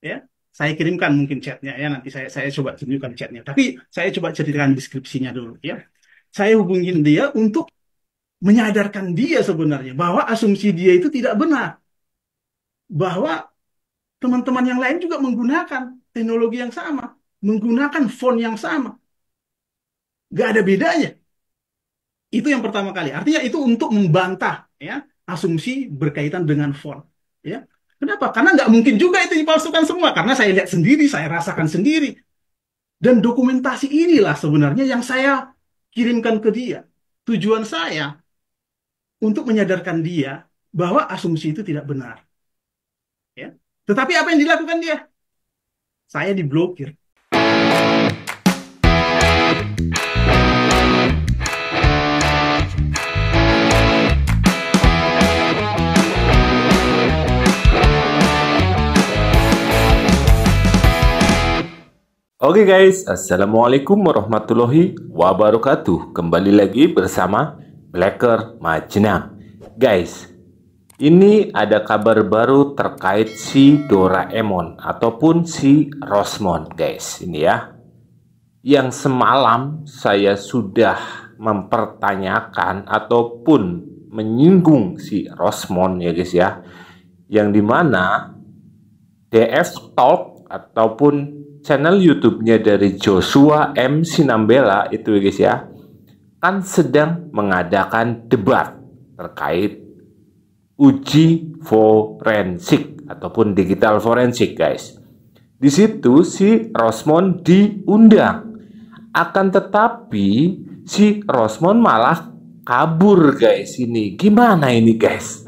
ya. Saya kirimkan mungkin chatnya ya, nanti saya coba tunjukkan chatnya. Tapi saya coba ceritakan deskripsinya dulu ya. Saya hubungin dia untuk menyadarkan dia sebenarnya bahwa asumsi dia itu tidak benar, bahwa teman-teman yang lain juga menggunakan teknologi yang sama, menggunakan font yang sama, nggak ada bedanya. Itu yang pertama kali. Artinya itu untuk membantah ya asumsi berkaitan dengan font. Ya, kenapa? Karena nggak mungkin juga itu dipalsukan semua. Karena saya lihat sendiri, saya rasakan sendiri. Dan dokumentasi inilah sebenarnya yang saya kirimkan ke dia. Tujuan saya untuk menyadarkan dia bahwa asumsi itu tidak benar. Ya. Tetapi apa yang dilakukan dia? Saya diblokir. Oke guys, Assalamualaikum warahmatullahi wabarakatuh. Kembali lagi bersama Blacker Majnang. Guys, ini ada kabar baru terkait si Doraemon ataupun si Rosmon guys. Ini ya, yang semalam saya sudah mempertanyakan ataupun menyinggung si Rosmon ya guys ya, yang dimana DF Talk ataupun channel YouTube-nya dari Joshua M. Sinambela itu ya guys ya, kan sedang mengadakan debat terkait uji forensik ataupun digital forensik guys. Di situ si Rosmon diundang, akan tetapi si Rosmon malah kabur guys. Ini gimana ini guys?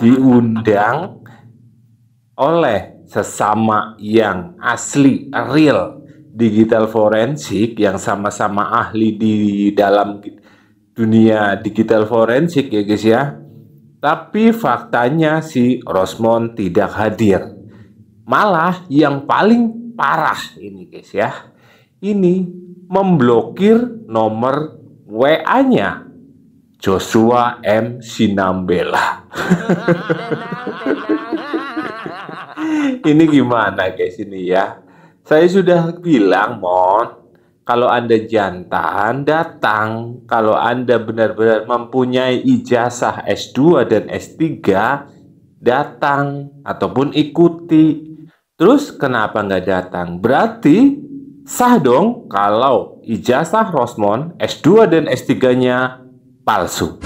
Diundang oleh sesama yang asli real digital forensik, yang sama-sama ahli di dalam dunia digital forensik ya guys ya. Tapi faktanya si Rosmon tidak hadir. Malah yang paling parah ini guys ya, ini memblokir nomor WA-nya Joshua M. Sinambela. Ini gimana guys ini ya? Saya sudah bilang, kalau Anda jantan datang, kalau Anda benar-benar mempunyai ijazah S2 dan S3 datang ataupun ikuti. Terus kenapa nggak datang? Berarti sah dong kalau ijazah Rosmon S2 dan S3-nya palsu.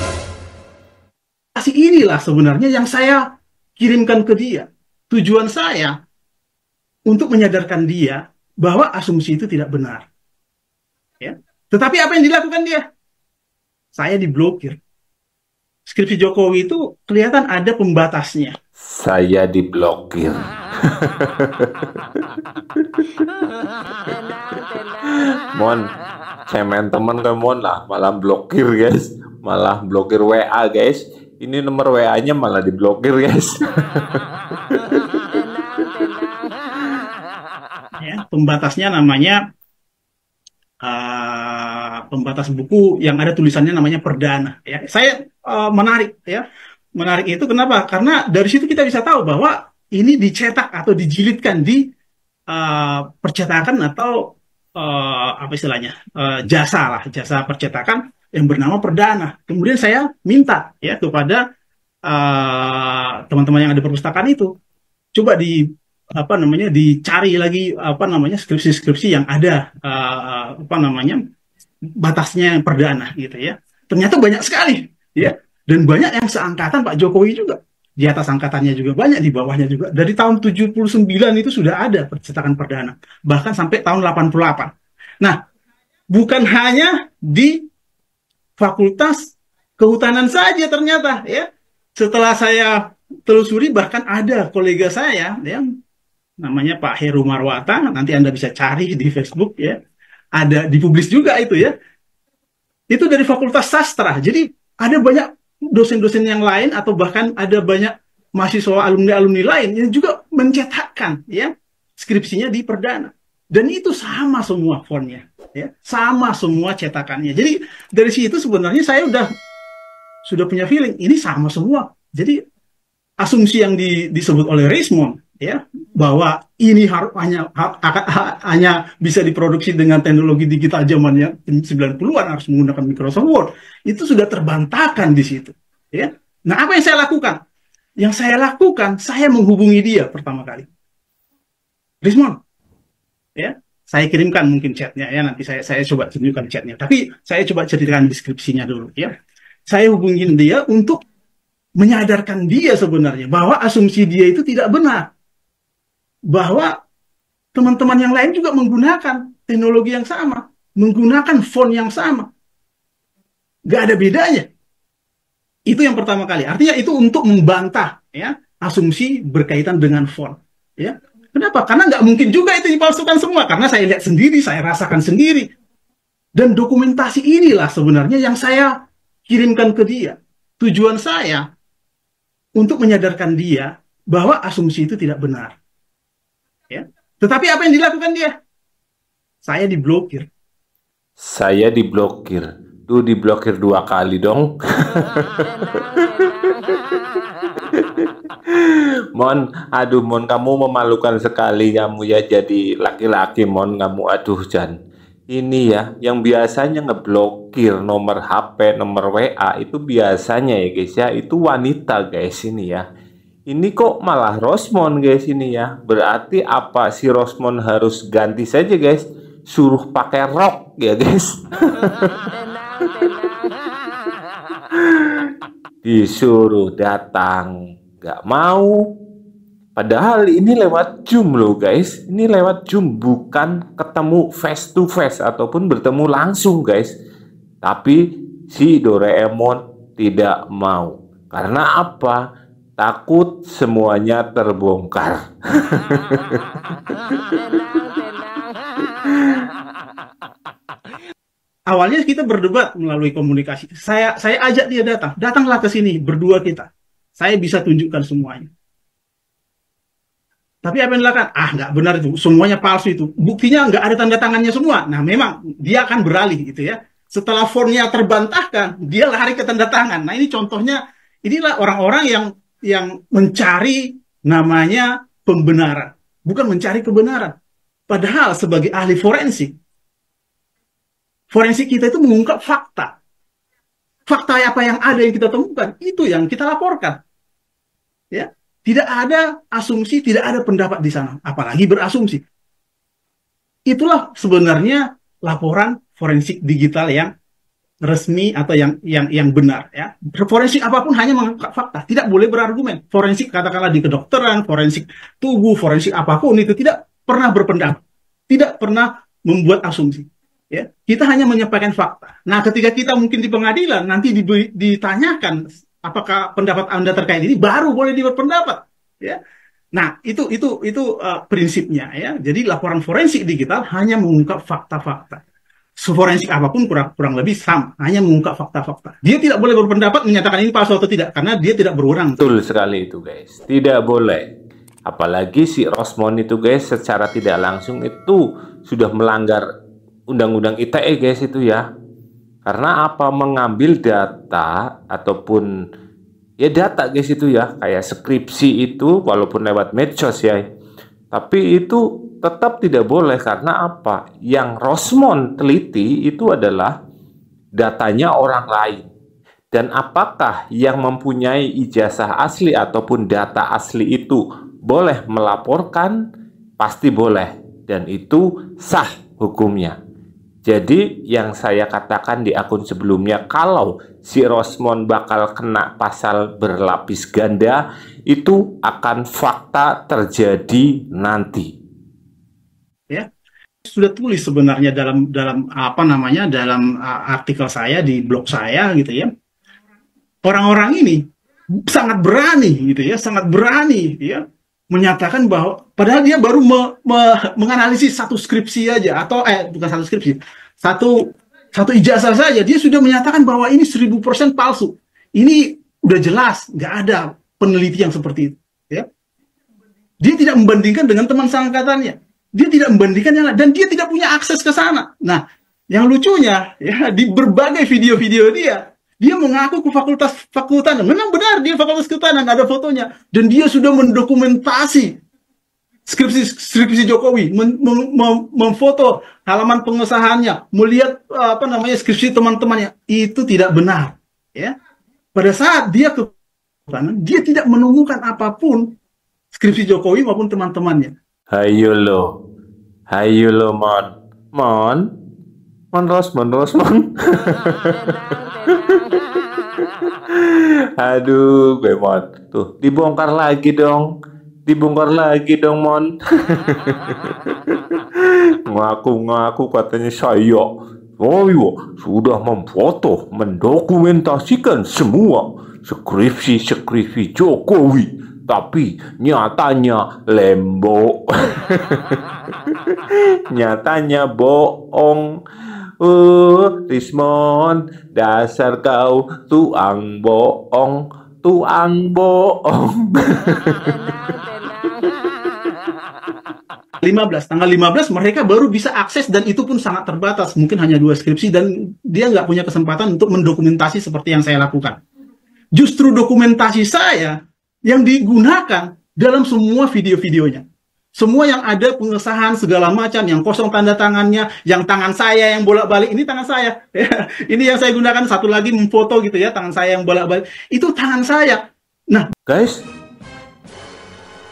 Inilah sebenarnya yang saya kirimkan ke dia. Tujuan saya untuk menyadarkan dia bahwa asumsi itu tidak benar. Ya. Tetapi apa yang dilakukan dia? Saya diblokir. Skripsi Jokowi itu kelihatan ada pembatasnya. Saya diblokir. Mon, cemen temen ke Mon lah, malah blokir guys, malah blokir WA guys. Ini nomor WA-nya malah diblokir guys. Ya, pembatasnya namanya pembatas buku yang ada tulisannya namanya perdana. Ya, saya menarik ya, menarik itu kenapa? Karena dari situ kita bisa tahu bahwa ini dicetak atau dijilidkan di percetakan atau apa istilahnya jasa percetakan yang bernama Perdana. Kemudian saya minta ya kepada teman-teman yang ada di perpustakaan itu, coba dicari lagi skripsi-skripsi yang ada batasnya Perdana gitu ya. Ternyata banyak sekali ya, dan banyak yang seangkatan Pak Jokowi juga. Di atas angkatannya juga banyak, di bawahnya juga. Dari tahun 79 itu sudah ada percetakan Perdana, bahkan sampai tahun 88. Nah, bukan hanya di Fakultas Kehutanan saja ternyata ya. Setelah saya telusuri, bahkan ada kolega saya yang namanya Pak Heru Marwata, nanti Anda bisa cari di Facebook ya. Ada dipublis juga itu ya. Itu dari Fakultas Sastra. Jadi ada banyak dosen-dosen yang lain atau bahkan ada banyak mahasiswa alumni-alumni lain yang juga mencetakkan ya skripsinya di Perdana. Dan itu sama semua fontnya, ya, sama semua cetakannya. Jadi dari situ sebenarnya saya sudah punya feeling ini sama semua. Jadi asumsi yang disebut oleh Richmond, ya, bahwa ini hanya bisa diproduksi dengan teknologi digital zamannya 90-an harus menggunakan Microsoft Word, itu sudah terbantahkan di situ, ya. Nah, apa yang saya lakukan? Yang saya lakukan, saya menghubungi dia pertama kali. Richmond, ya, saya kirimkan mungkin chatnya, ya, nanti saya coba tunjukkan chatnya. Tapi saya coba ceritakan deskripsinya dulu, ya. Saya hubungin dia untuk menyadarkan dia sebenarnya bahwa asumsi dia itu tidak benar. Bahwa teman-teman yang lain juga menggunakan teknologi yang sama, menggunakan font yang sama. Gak ada bedanya. Itu yang pertama kali. Artinya itu untuk membantah, ya, asumsi berkaitan dengan font. Ya. Kenapa? Karena nggak mungkin juga itu dipalsukan semua. Karena saya lihat sendiri, saya rasakan sendiri. Dan dokumentasi inilah sebenarnya yang saya kirimkan ke dia. Tujuan saya untuk menyadarkan dia bahwa asumsi itu tidak benar. Ya. Tetapi apa yang dilakukan dia? Saya diblokir. Saya diblokir. Tuh diblokir 2 kali dong. Mon, aduh Mon, kamu memalukan sekali kamu ya jadi laki-laki Mon, kamu aduh Jan. Ini ya, yang biasanya ngeblokir nomor HP, nomor WA itu biasanya ya guys ya, itu wanita guys ini ya. Ini kok malah Rosmond guys ini ya. Berarti apa si Rosmond harus ganti saja guys, suruh pakai rok ya guys. Disuruh datang nggak mau. Padahal ini lewat Zoom loh guys. Ini lewat Zoom, bukan ketemu face to face ataupun bertemu langsung guys. Tapi si Doraemon tidak mau. Karena apa? Takut semuanya terbongkar. Awalnya kita berdebat melalui komunikasi. Saya ajak dia datang. Datanglah ke sini, berdua kita. Saya bisa tunjukkan semuanya. Tapi apa yang dilakukan? Ah, nggak benar itu. Semuanya palsu itu. Buktinya nggak ada tanda tangannya semua. Nah, memang dia akan beralih gitu ya. Setelah formnya terbantahkan, dia lari ke tanda tangan. Nah, ini contohnya. Inilah orang-orang yang mencari namanya pembenaran. Bukan mencari kebenaran. Padahal sebagai ahli forensik kita itu mengungkap fakta. Fakta apa yang ada yang kita temukan, itu yang kita laporkan. Ya, tidak ada asumsi, tidak ada pendapat di sana, apalagi berasumsi. Itulah sebenarnya laporan forensik digital yang resmi atau yang benar ya. Forensik apapun hanya mengungkap fakta, tidak boleh berargumen. Forensik katakanlah di kedokteran, forensik tubuh, forensik apapun itu tidak pernah berpendapat, tidak pernah membuat asumsi. Ya, kita hanya menyampaikan fakta. Nah, ketika kita mungkin di pengadilan nanti ditanyakan apakah pendapat Anda terkait ini, baru boleh berpendapat. Ya, nah itu prinsipnya ya. Jadi laporan forensik digital hanya mengungkap fakta-fakta. Forensik apapun kurang lebih sama, hanya mengungkap fakta-fakta. Dia tidak boleh berpendapat menyatakan ini palsu atau tidak, karena dia tidak berwenang. Betul sekali itu guys, tidak boleh. Apalagi si Rosmond itu guys, secara tidak langsung itu sudah melanggar Undang-Undang ITE guys itu ya. Karena apa? Mengambil data ataupun ya data guys itu ya, kayak skripsi itu walaupun lewat medsos ya. Tapi itu tetap tidak boleh karena apa? Yang Rosmond teliti itu adalah datanya orang lain. Dan apakah yang mempunyai ijazah asli ataupun data asli itu boleh melaporkan? Pasti boleh. Dan itu sah hukumnya. Jadi yang saya katakan di akun sebelumnya, kalau si Rosmond bakal kena pasal berlapis ganda, itu akan fakta terjadi nanti. Ya, sudah tulis sebenarnya dalam apa namanya dalam artikel saya di blog saya gitu ya. Orang-orang ini sangat berani gitu ya, sangat berani ya menyatakan bahwa padahal dia baru menganalisis satu skripsi aja atau bukan satu skripsi, satu ijazah saja dia sudah menyatakan bahwa ini 1000% palsu. Ini udah jelas nggak ada peneliti yang seperti itu ya. Dia tidak membandingkan dengan teman seangkatannya, dia tidak membandingkan yang lain, dan dia tidak punya akses ke sana. Nah, yang lucunya ya, di berbagai video-video dia Dia mengaku ke Fakultas Kehutanan. Memang benar dia Fakultas Kehutanan, ada fotonya. Dan dia sudah mendokumentasi skripsi Jokowi, memfoto halaman pengesahannya, melihat skripsi teman-temannya. Itu tidak benar, ya. Pada saat dia ke Kehutanan, dia tidak menemukan apapun skripsi Jokowi maupun teman-temannya. Hayo lo, Mon Rosmon. Aduh, gue Mon. Tuh, dibongkar lagi dong, Mon. Ngaku-ngaku katanya saya, sudah memfoto, mendokumentasikan semua skripsi Jokowi. Tapi nyatanya lembo. Nyatanya bohong. Rismon, dasar kau tuang bohong. Tanggal 15 mereka baru bisa akses, dan itu pun sangat terbatas, mungkin hanya 2 skripsi, dan dia nggak punya kesempatan untuk mendokumentasi seperti yang saya lakukan. Justru dokumentasi saya yang digunakan dalam semua video-videonya. Semua yang ada pengesahan segala macam, yang kosong tanda tangannya, yang tangan saya yang bolak-balik, ini tangan saya. Ini yang saya gunakan, satu lagi memfoto gitu ya, tangan saya yang bolak-balik, itu tangan saya. Nah, guys,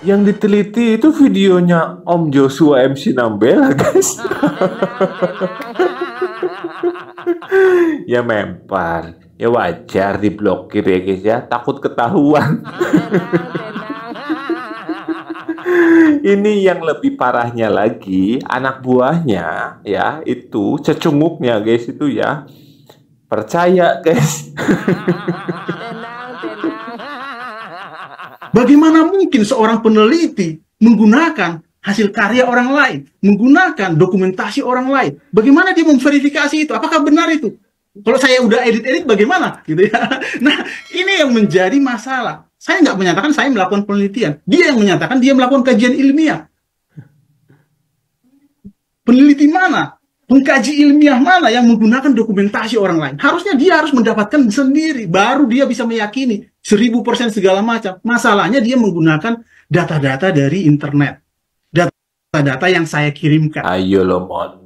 yang diteliti itu videonya Om Joshua MC Nambela, guys. Ya mempar, ya wajar diblokir ya guys ya, takut ketahuan. Ini yang lebih parahnya lagi, anak buahnya ya, itu cecunguknya guys, itu ya percaya guys. Bagaimana mungkin seorang peneliti menggunakan hasil karya orang lain, menggunakan dokumentasi orang lain? Bagaimana dia memverifikasi itu? Apakah benar itu? Kalau saya udah edit-edit bagaimana? Gitu ya. Nah, ini yang menjadi masalah. Saya nggak menyatakan saya melakukan penelitian. Dia yang menyatakan dia melakukan kajian ilmiah. Peneliti mana? Pengkaji ilmiah mana yang menggunakan dokumentasi orang lain? Harusnya dia harus mendapatkan sendiri, baru dia bisa meyakini 1000% segala macam. Masalahnya dia menggunakan data-data dari internet, data-data yang saya kirimkan. Ayo lo Mon,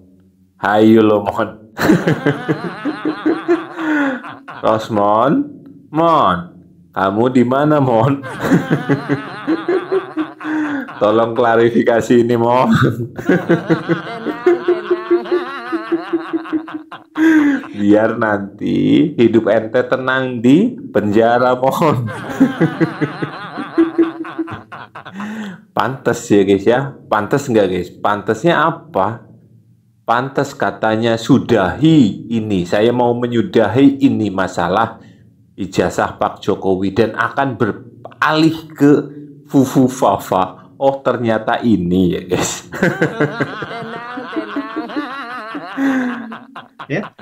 Rosmon, Mon, kamu di mana Mon? Tolong klarifikasi ini Mon. Biar nanti hidup ente tenang di penjara Mon. Pantes ya guys ya. Pantes nggak guys? Pantesnya apa? Pantes katanya sudahi ini. Saya mau menyudahi ini masalah ijazah Pak Jokowi dan akan beralih ke Fufu Fafa. Oh ternyata ini ya guys. Ya,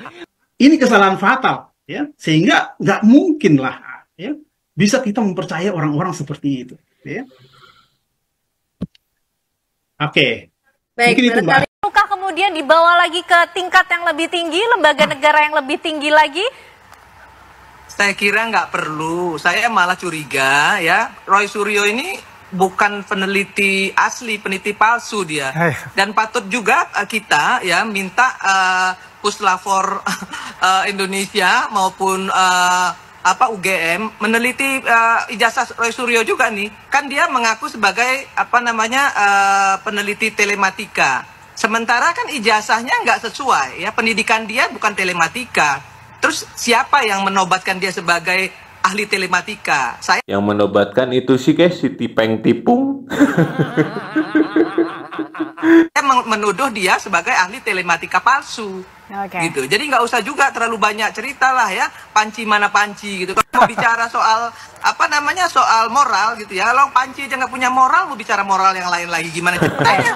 ini kesalahan fatal ya, sehingga nggak mungkin lah ya bisa kita mempercayai orang-orang seperti itu ya. Oke. Baik, mungkin itu Mbak. Apakah kemudian dibawa lagi ke tingkat yang lebih tinggi, lembaga negara yang lebih tinggi lagi? Saya kira nggak perlu. Saya malah curiga ya, Roy Suryo ini bukan peneliti asli, peneliti palsu dia. Dan patut juga kita ya minta Puslapor Indonesia maupun UGM meneliti ijazah Roy Suryo juga nih. Kan dia mengaku sebagai peneliti telematika. Sementara kan ijazahnya nggak sesuai ya, pendidikan dia bukan telematika. Terus siapa yang menobatkan dia sebagai ahli telematika? Saya yang menobatkan itu sih guys, si Tipeng Tipung. menuduh dia sebagai ahli telematika palsu. Gitu. Jadi nggak usah juga terlalu banyak cerita lah ya, panci mana panci gitu. Kalau mau bicara soal soal moral gitu ya, kalau panci aja nggak punya moral, mau bicara moral yang lain lagi gimana ceritanya?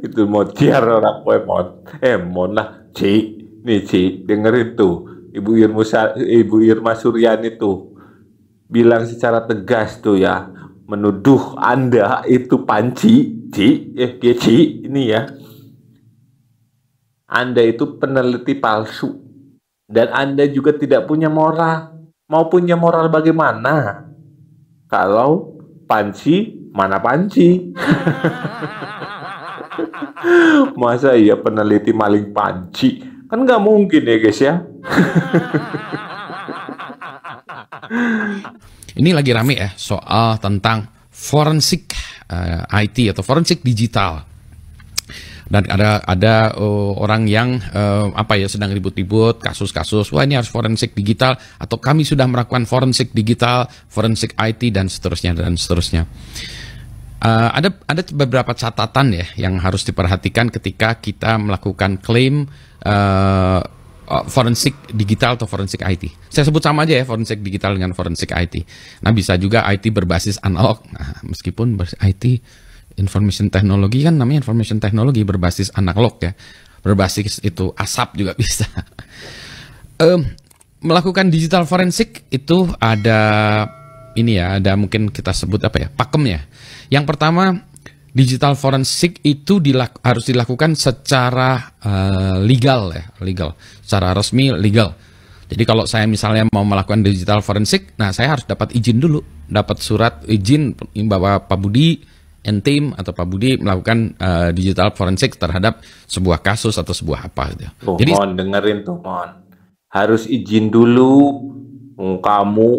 Itu mau tiar orang Mon lah, Ci. Nih Ci, dengerin tuh Ibu Irma Suryani tuh bilang secara tegas tuh ya, menuduh Anda itu panci, Ci, Ci, ini ya. Anda itu peneliti palsu. Dan Anda juga tidak punya moral. Mau punya moral bagaimana? Kalau panci, mana panci? Masa iya peneliti maling panci? Kan nggak mungkin ya guys ya. Ini lagi rame ya soal tentang forensik IT atau forensik digital. Dan ada orang yang sedang ribut-ribut kasus-kasus, wah ini harus forensik digital, atau kami sudah melakukan forensik digital, forensik IT dan seterusnya dan seterusnya. Ada beberapa catatan ya yang harus diperhatikan ketika kita melakukan klaim forensik digital atau forensik IT. Saya sebut sama aja ya, forensik digital dengan forensik IT. Nah, bisa juga IT berbasis analog. Nah, meskipun IT information technology kan namanya information technology berbasis analog ya. Berbasis itu asap juga bisa. Melakukan digital forensik itu ada ini ya, ada mungkin kita sebut apa ya, pakemnya. Yang pertama, digital forensik itu harus dilakukan secara legal ya, legal, secara resmi legal. Jadi kalau saya misalnya mau melakukan digital forensik, nah saya harus dapat izin dulu, dapat surat izin bahwa Pak Budi tim atau Pak Budi melakukan digital forensik terhadap sebuah kasus atau sebuah apa gitu. Tuh, Jadi Mon, dengerin tuh, Mon. Harus izin dulu. Kamu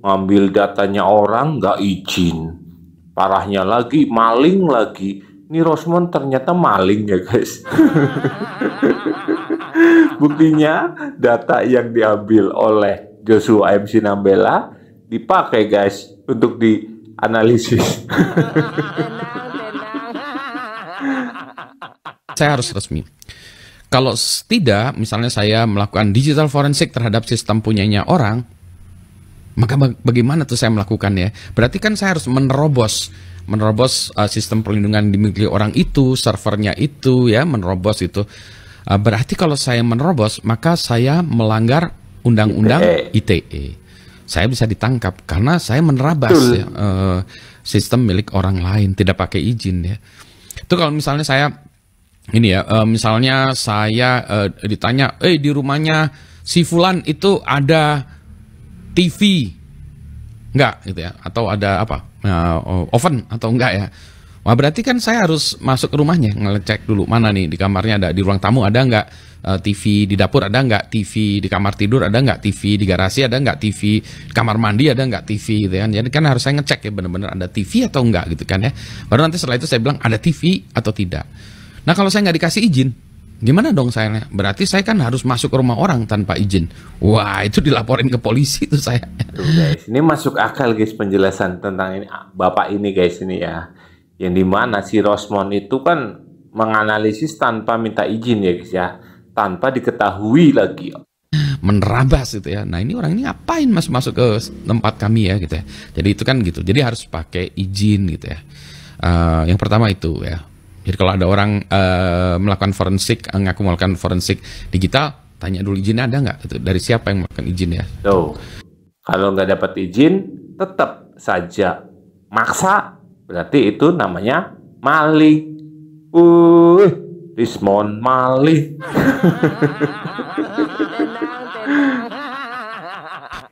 ngambil datanya orang nggak izin. Parahnya lagi, maling lagi. Ini Rosmon ternyata maling ya guys. Buktinya data yang diambil oleh Joshua MC Nambela dipakai guys untuk dianalisis. saya harus resmi. Kalau tidak, misalnya saya melakukan digital forensik terhadap sistem punyanya orang, maka bagaimana tuh saya melakukannya? Berarti kan saya harus menerobos sistem perlindungan dimiliki orang itu, servernya itu ya, menerobos itu. Berarti kalau saya menerobos, maka saya melanggar undang-undang ITE. Saya bisa ditangkap karena saya menerabas ya, sistem milik orang lain, tidak pakai izin ya. Itu kalau misalnya saya ini ya, misalnya saya ditanya, di rumahnya si Fulan itu ada TV enggak gitu ya, atau ada apa, oven atau enggak ya. Wah, berarti kan saya harus masuk ke rumahnya, ngecek dulu mana nih di kamarnya, ada di ruang tamu ada enggak TV, di dapur ada enggak TV, di kamar tidur ada enggak TV, di garasi ada enggak TV, di kamar mandi ada enggak TV gitu kan. Jadi kan harus saya ngecek ya benar-benar ada TV atau enggak gitu kan ya. Baru nanti setelah itu saya bilang ada TV atau tidak. Nah, kalau saya nggak dikasih izin, gimana dong saya? Berarti saya kan harus masuk ke rumah orang tanpa izin. Wah, itu dilaporin ke polisi tuh saya. Tuh guys, ini masuk akal guys penjelasan tentang ini Bapak ini guys ini ya. Yang dimana si Rosmon itu kan menganalisis tanpa minta izin ya guys ya. Tanpa diketahui lagi. Menerabas gitu ya. Nah, ini orang ini ngapain masuk ke tempat kami ya gitu ya. Jadi itu kan gitu. Jadi harus pakai izin gitu ya. Yang pertama itu ya. Jadi kalau ada orang melakukan forensik, ngaku melakukan forensik digital, tanya dulu izinnya ada nggak? Gitu. Dari siapa yang melakukan izin ya? Tuh, kalau nggak dapat izin, tetap saja maksa, berarti itu namanya maling. Rismon maling.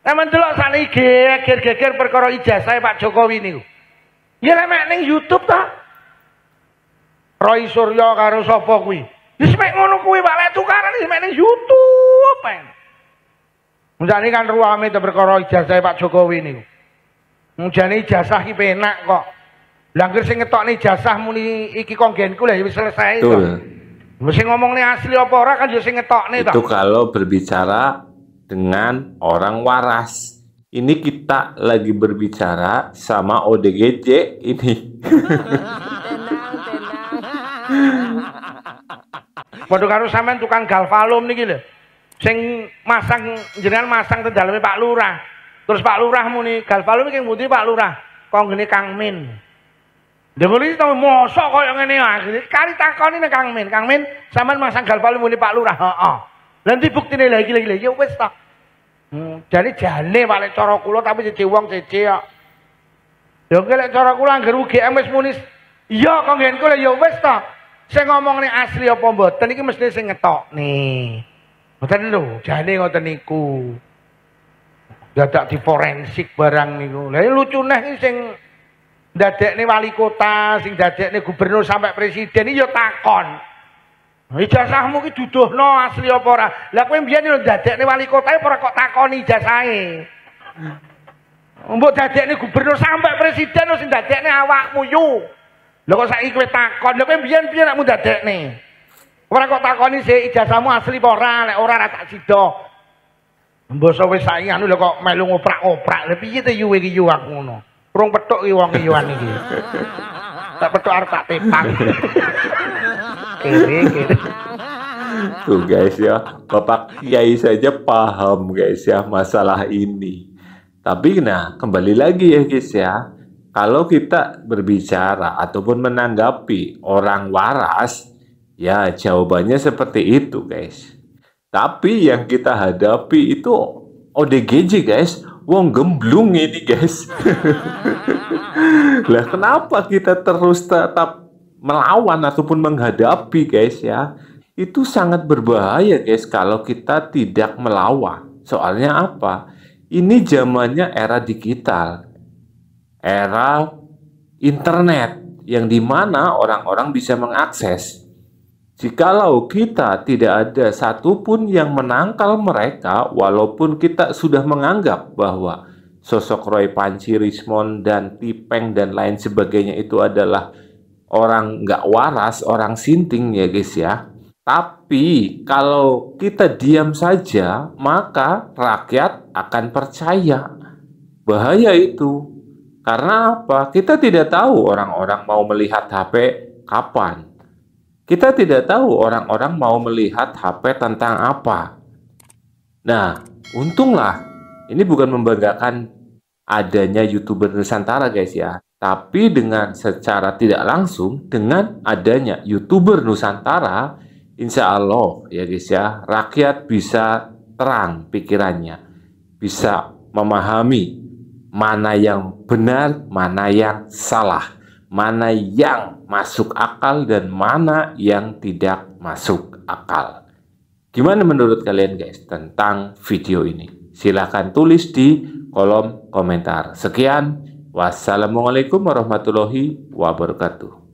Teman delok saniki geger-geger perkara ijazah Pak Jokowi niku. Ya lek ning YouTube ta. Roy Suryo karo sapa kuwi? Wis mek ngono kuwi Pak, lek tukaran wis mek ning YouTube ae. Menjane kan ruame te perkara ijazah Pak Jokowi niku. Menjane ijazah ki penak kok. Lah anggere sing ngetokne ijazah muni iki konggenku lah ya wis selesai to. Sing ngomongne asli apa ora kan ya sing ngetokne to. Itu kalau berbicara dengan orang waras. Ini kita lagi berbicara sama ODGJ ini. Padha karo sampean tukang galvalum niki lho. Sing masang jenengan masang teng daleme Pak Lurah. Terus Pak Lurah muni galvalum iki ngendi Pak Lurah? Konggene Kang Min. Lha ngono iki mosok koyo ngene ae. Kari takoni nang Kang Min. Kang Min, sampean masang galvalum muni Pak Lurah. Heeh. Lha ndi buktine lha iki ya wis ta. Jadi jane Pak lek cara kula tapi siji wong siji kok. Lha lek cara kula anggere UGM wis muni iya konggenku lha ya wis ta. Sing ngomongne asli apa mboten iki mesti sing ngetokne. Ngoten lho, jane ngoten niku. Dadak di forensik barang niku. Lah lucu neh iki sing ndadekne wali kota, sing ndadekne gubernur sampai presiden iki ya takon. Ijazahmu ki duduhno asli apa ora? Lah kowe mbiyen lho ndadekne wali kota ora kok takoni ijazahe. Mbok dadekne gubernur sampai presiden sing dadekne awakmu yu. Lah kok saiki kowe takon, lha kowe mbiyen piye nekmu dadekne? Ora kok takoni sik ijazahmu asli apa ora, lek ora ra tak sida. Mbok wis saiki anu lho kok melu ngoprak-oprak. Lha piye to yu iki yu aku ngono. Urung petuk iki wong yuan iki. Tak petuk arep tak tepang. Kere. Tuh guys ya, Bapak Kiai saja paham guys ya masalah ini. Tapi nah, kembali lagi ya guys ya, kalau kita berbicara ataupun menanggapi orang waras, ya jawabannya seperti itu guys. Tapi yang kita hadapi itu ODGJ guys, wong gemblung ini guys. Lah kenapa kita terus tetap melawan ataupun menghadapi guys ya? Itu sangat berbahaya guys kalau kita tidak melawan. Soalnya apa? Ini zamannya era digital, era internet yang dimana orang-orang bisa mengakses. Jikalau kita tidak ada satupun yang menangkal mereka, walaupun kita sudah menganggap bahwa sosok Roy Panci, Rismond, dan Tipeng, dan lain sebagainya itu adalah orang nggak waras, orang sinting ya guys ya. Tapi kalau kita diam saja, maka rakyat akan percaya. Bahaya itu. Karena apa? Kita tidak tahu orang-orang mau melihat HP kapan. Kita tidak tahu orang-orang mau melihat HP tentang apa. Nah, untunglah ini bukan membanggakan adanya YouTuber Nusantara guys ya. Tapi dengan secara tidak langsung, dengan adanya YouTuber Nusantara, insya Allah ya guys ya, rakyat bisa terang pikirannya. Bisa memahami mana yang benar, mana yang salah. Mana yang masuk akal dan mana yang tidak masuk akal. Gimana menurut kalian guys tentang video ini? Silahkan tulis di kolom komentar. Sekian, wassalamualaikum warahmatullahi wabarakatuh.